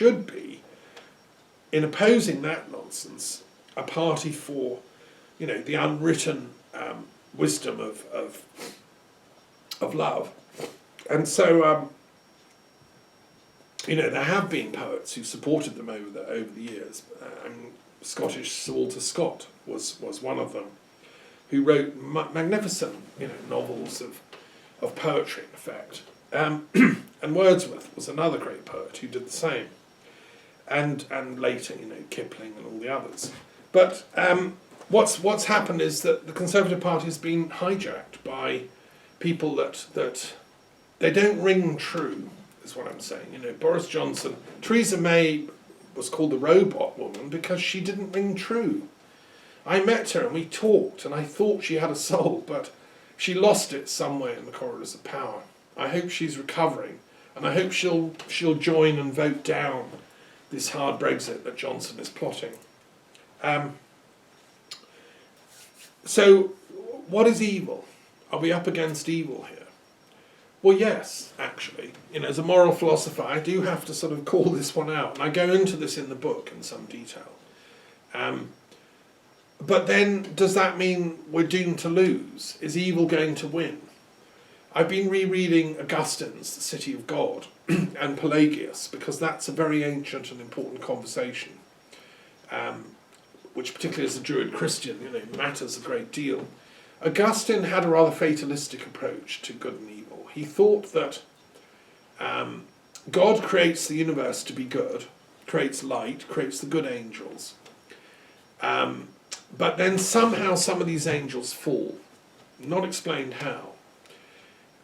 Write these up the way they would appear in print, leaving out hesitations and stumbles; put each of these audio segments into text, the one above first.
should be, in opposing that nonsense, a party for, the unwritten wisdom of love. And so, there have been poets who supported them over the years. Scottish Sir Walter Scott was one of them, who wrote magnificent, novels of poetry, in effect. And Wordsworth was another great poet who did the same. And later, Kipling and all the others. But what's happened is that the Conservative Party has been hijacked by people that they don't ring true, is what I'm saying. Boris Johnson, Theresa May was called the robot woman because she didn't ring true. I met her and we talked, and I thought she had a soul, but she lost it somewhere in the corridors of power. I hope she's recovering, and I hope she'll join and vote down this hard Brexit that Johnson is plotting. So, what is evil? Are we up against evil here? Well, yes, actually. As a moral philosopher, I do have to sort of call this one out, and I go into this in the book in some detail. But then, does that mean we're doomed to lose? Is evil going to win? I've been rereading Augustine's The City of God and Pelagius, because that's a very ancient and important conversation, which particularly as a Druid Christian, matters a great deal. Augustine had a rather fatalistic approach to good and evil. He thought that God creates the universe to be good, creates light, creates the good angels, but then somehow some of these angels fall, not explained how.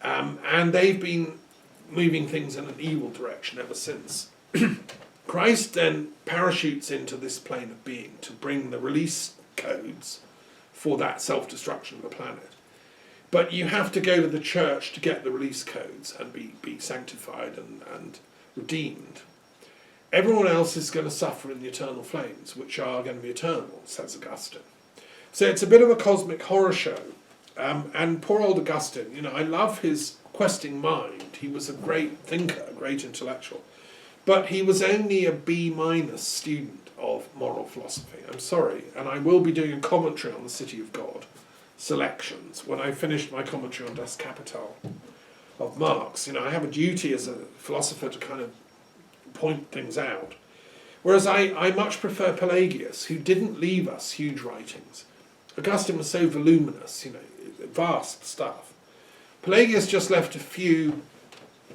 And they've been moving things in an evil direction ever since. Christ then parachutes into this plane of being to bring the release codes for that self-destruction of the planet. But you have to go to the church to get the release codes and be sanctified and redeemed. Everyone else is going to suffer in the eternal flames, which are going to be eternal, says Augustine. So it's a bit of a cosmic horror show. And poor old Augustine, I love his questing mind. He was a great thinker, a great intellectual. But he was only a B- student of moral philosophy. I'm sorry. And I will be doing a commentary on the City of God, selections, when I finished my commentary on Das Kapital of Marx. I have a duty as a philosopher to kind of point things out. Whereas I much prefer Pelagius, who didn't leave us huge writings. Augustine was so voluminous, vast stuff. Pelagius just left a few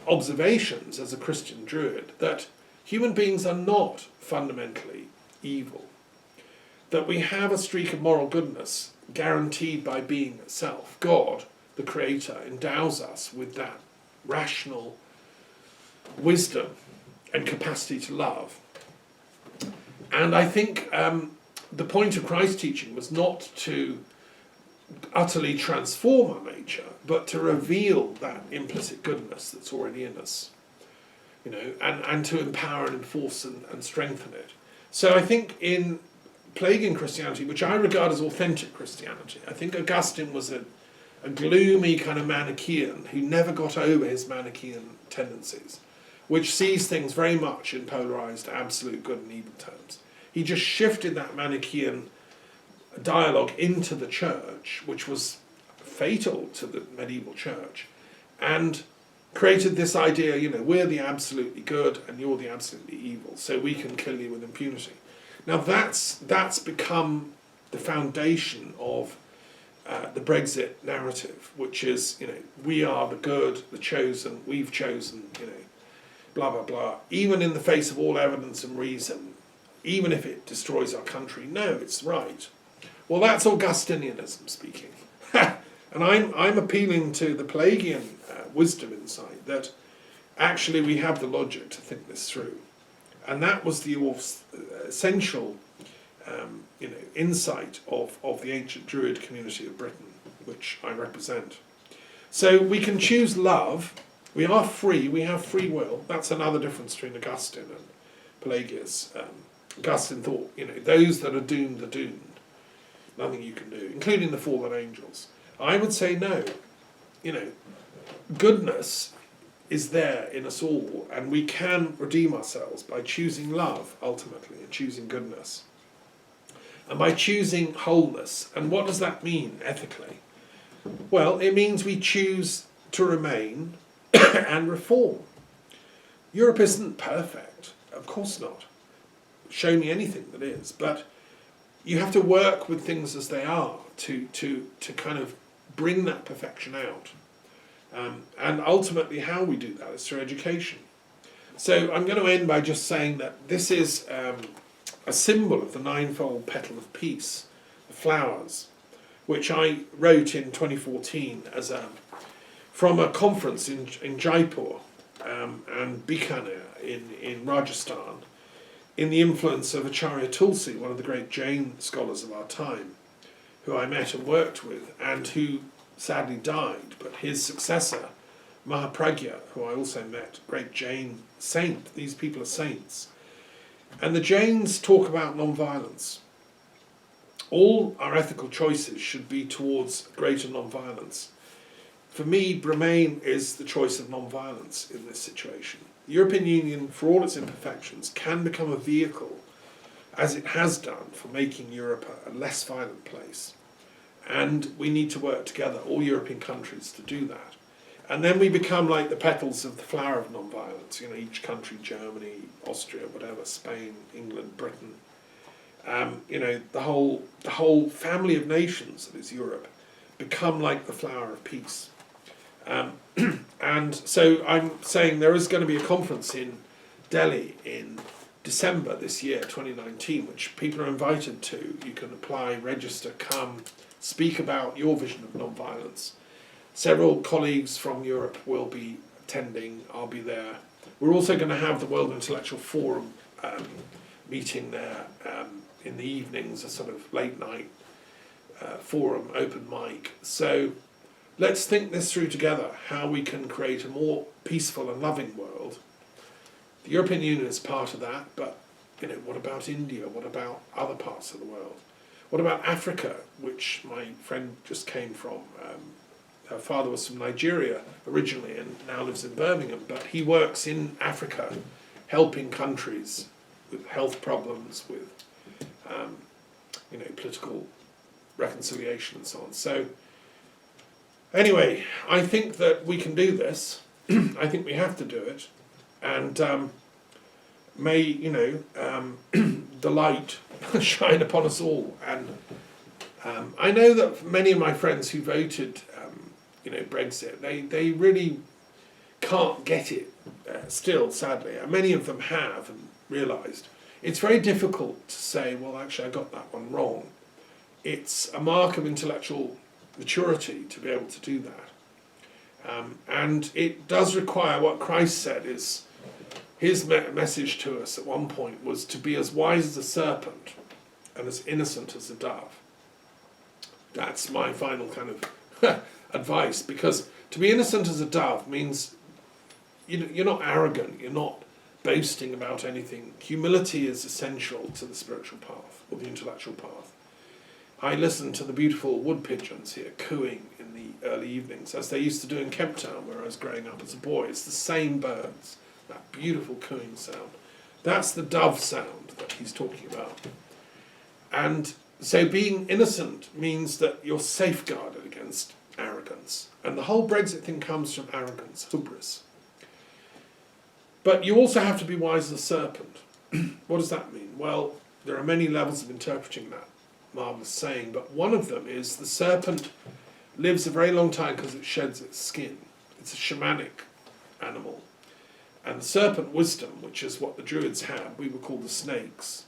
observations as a Christian Druid that human beings are not fundamentally evil, that we have a streak of moral goodness guaranteed by being itself. God, the Creator, endows us with that rational wisdom and capacity to love. And I think the point of Christ's teaching was not to utterly transform our nature, but to reveal that implicit goodness that's already in us, and to empower and enforce and strengthen it. So I think in Pelagian Christianity, which I regard as authentic Christianity, I think Augustine was a gloomy kind of Manichaean who never got over his Manichaean tendencies, which sees things very much in polarized absolute good and evil terms. He just shifted that Manichaean dialogue into the church, which was fatal to the medieval church, and created this idea, we're the absolutely good and you're the absolutely evil, so we can kill you with impunity. Now that's become the foundation of the Brexit narrative, which is, we are the good, the chosen, we've chosen, blah, blah, blah, even in the face of all evidence and reason, even if it destroys our country. No, it's right. Well, that's Augustinianism speaking. And I'm appealing to the Pelagian wisdom insight that actually we have the logic to think this through. And that was the essential insight of the ancient Druid community of Britain, which I represent. So we can choose love. We are free. We have free will. That's another difference between Augustine and Pelagius. Augustine thought, those that are doomed are doomed. Nothing you can do, including the fallen angels. I would say no. Goodness is there in us all, and we can redeem ourselves by choosing love, ultimately, and choosing goodness. And by choosing wholeness. And what does that mean ethically? Well, it means we choose to remain and reform. Europe isn't perfect, of course not. Show me anything that is, but you have to work with things as they are to kind of bring that perfection out. And ultimately how we do that is through education. So I'm going to end by just saying that this is a symbol of the ninefold petal of peace, the flowers, which I wrote in 2014 as from a conference in Jaipur and Bikaner in Rajasthan, in the influence of Acharya Tulsi, one of the great Jain scholars of our time, who I met and worked with, and who sadly died, but his successor, Mahapragya, who I also met, great Jain saint. These people are saints. And the Jains talk about non-violence. All our ethical choices should be towards greater non-violence. For me, Bremain is the choice of non-violence in this situation. The European Union, for all its imperfections, can become a vehicle, as it has done, for making Europe a less violent place. And we need to work together, all European countries, to do that. And then we become like the petals of the flower of non-violence. You know, each country, Germany, Austria, whatever, Spain, England, Britain. You know, the whole family of nations that is Europe become like the flower of peace. And so I'm saying there is going to be a conference in Delhi in December this year, 2019, which people are invited to. You can apply, register, come, speak about your vision of non-violence. Several colleagues from Europe will be attending. I'll be there. We're also going to have the World Intellectual Forum meeting there in the evenings, a sort of late night forum, open mic. So let's think this through together, how we can create a more peaceful and loving world. The European Union is part of that, but you know, what about India? What about other parts of the world? What about Africa, which my friend just came from? Her father was from Nigeria originally and now lives in Birmingham, but he works in Africa, helping countries with health problems, with you know, political reconciliation and so on. So anyway, I think that we can do this. I think we have to do it, and may, you know, the light shine upon us all. And I know that many of my friends who voted you know, Brexit, they really can't get it still, sadly. And many of them have and realised. It's very difficult to say, well, actually, I got that one wrong. It's a mark of intellectual maturity to be able to do that. And it does require what Christ said is, his message to us at one point was to be as wise as a serpent and as innocent as a dove. That's my final kind of advice, because to be innocent as a dove means you're not arrogant, you're not boasting about anything. Humility is essential to the spiritual path or the intellectual path. I listen to the beautiful wood pigeons here cooing in the early evenings, as they used to do in Kemp Town where I was growing up as a boy. It's the same birds, that beautiful cooing sound. That's the dove sound that he's talking about. And so being innocent means that you're safeguarded against arrogance. And the whole Brexit thing comes from arrogance, hubris. But you also have to be wise as a serpent. What does that mean? Well, there are many levels of interpreting that marvellous saying, but one of them is the serpent lives a very long time because it sheds its skin. It's a shamanic animal. And the serpent wisdom, which is what the Druids had, we were called the snakes,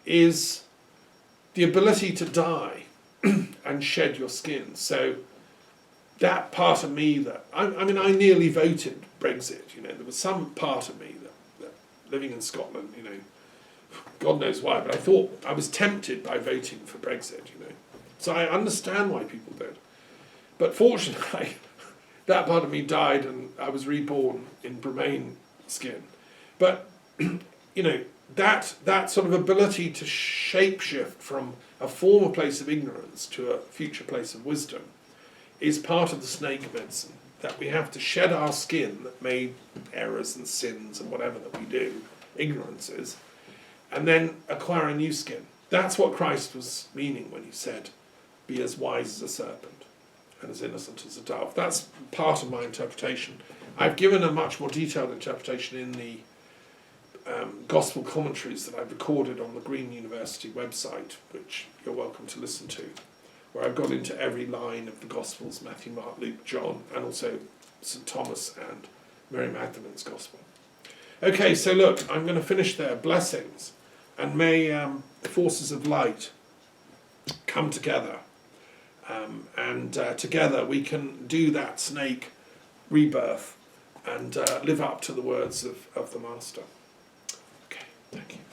is the ability to die and shed your skin. So that part of me that, I mean, I nearly voted Brexit, you know, there was some part of me that living in Scotland, you know, God knows why, but I thought I was tempted by voting for Brexit, you know. So I understand why people did. But fortunately, that part of me died and I was reborn in Bremain skin. But, you know, that sort of ability to shapeshift from a former place of ignorance to a future place of wisdom is part of the snake medicine that we have to shed our skin that made errors and sins and whatever that we do, ignorances, and then acquire a new skin. That's what Christ was meaning when he said, be as wise as a serpent and as innocent as a dove. That's part of my interpretation. I've given a much more detailed interpretation in the gospel commentaries that I've recorded on the Green University website, which you're welcome to listen to, where I've got into every line of the Gospels, Matthew, Mark, Luke, John, and also St. Thomas and Mary Magdalene's Gospel. Okay, so look, I'm going to finish there. Blessings. And may the forces of light come together. And together we can do that snake rebirth and live up to the words of the Master. Okay, thank you.